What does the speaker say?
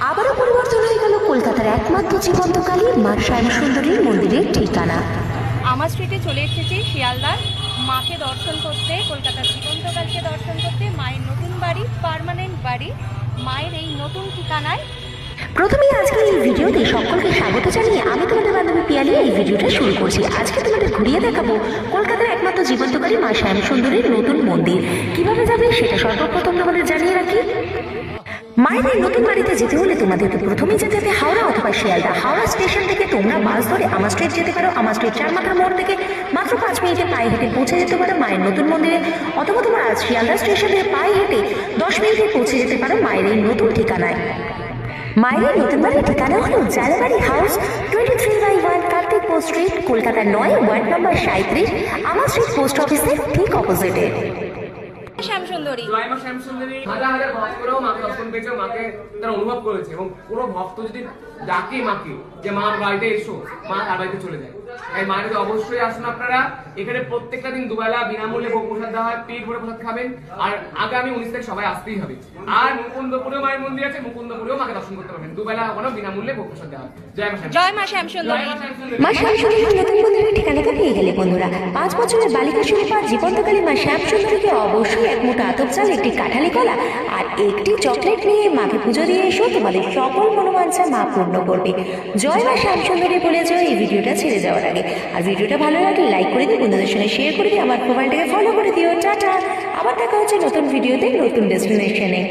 আবারও পরিবর্তন হয়ে গেল কলকাতার একমাত্র জীবন্তকালী মা শ্যামসুন্দরীর মন্দিরের ঠিকানা। আমার স্ট্রিটে চলে এসেছি শিয়ালদার মাকে দর্শন করতে, কলকাতার জীবন্তকালকে দর্শন করতে, মায়ের নতুন বাড়ি, পার্মানেন্ট বাড়ি, মায়ের এই নতুন ঠিকানায়। প্রথমেই আজকে এই ভিডিওতে সকলকে স্বাগত জানিয়ে আমি তোমাদের বান্ধবী পিয়ালি এই ভিডিওটা শুরু করছি। আজকে তোমাদের ঘুরিয়ে দেখাবো কলকাতার একমাত্র জীবন্তকালী মা শ্যামসুন্দরীর নতুন মন্দির। কিভাবে যাবে সেটা সর্বপ্রথম তোমাদের জানিয়ে রাখি। মায়ের এই নতুন বাড়িতে যেতে হলে তোমাদেরকে প্রথমেই যেতে হবে হাওড়া অথবা শিয়ালদা। হাওড়া স্টেশন থেকে তোমরা বাস ধরে আমার স্ট্রিট যেতে পারো। আমার স্ট্রিট চারমাথার মোড় থেকে মাত্র 5 মিনিটে পায়ে হেঁটে পৌঁছে যেতে পারো মায়ের নতুন মন্দিরে, অথবা তোমরা আজ শিয়ালদা স্টেশন থেকে পায়ে হেঁটে 10 মিনিটে পৌঁছে যেতে পারো মায়ের এই নতুন ঠিকানায়। মায়ের এই নতুন বাড়ির ঠিকানা হলো Jalabari house, 23/1 Kartikpur street, Kolkata 9, ward number 37, আমার স্ট্রিট পোস্ট অফিসের ঠিক অপোজিটে। শ্যামসুন্দরী জয় মা শ্যামসুন্দরী। হাজার হাজার ভক্তরাও মাকে দর্শন পেয়েছে, মাকে তারা অনুভব করেছে, এবং পুরো ভক্ত যদি ডাকে মাকে যে মা বাড়িতে এসো, মা তার বাড়িতে চলে যায়। তাই মায়ের অবশ্যই আসুন আপনারা। এখানে প্রত্যেকটা দিন দুবেলা বিনামূল্যে ভোগ প্রসাদ দেওয়া হয়, পেট ভরে প্রসাদ খাবেন। আর আগামী 19 তারিখ সবাই আসতেই হবে। আর মুকুন্দপুরেও মায়ের মন্দির আছে, মুকুন্দপুরেও মাকে দর্শন করতে পারবেন। দুবেলা ওখানেও বিনামূল্যে ভোগ প্রসাদ দেওয়া হয়। জয় মা শ্যামসুন্দরী। জয় মা শ্যামসুন্দরী। মা শ্যামসুন্দরীর নতুন মন্দিরের ঠিকানাটা পেয়ে গেলে বন্ধুরা। 5 বছরের বালিকা শিল্পা জীবন্তকালী মা শ্যামসুন্দরীকে অবশ্যই এক মুঠো আতপ চাল, একটি কাঁঠালি কলা আর একটি চকলেট নিয়ে মাকে পুজো দিয়ে এসো, তোমাদের সকল মনোবাঞ্ছা মা পূর্ণ করবে। জয় মা শ্যামসুন্দরী বলে যাও এই ভিডিওটা ছেড়ে যাওয়ার আগে। আর ভিডিওটা ভালো লাগলে লাইক করে দিও, বন্ধুদের সঙ্গে শেয়ার করে দিও, আমার প্রোফাইলটাকে ফলো করে দিও। টাটা, আবার দেখা হচ্ছে নতুন ভিডিওতে নতুন ডেস্টিনেশনে।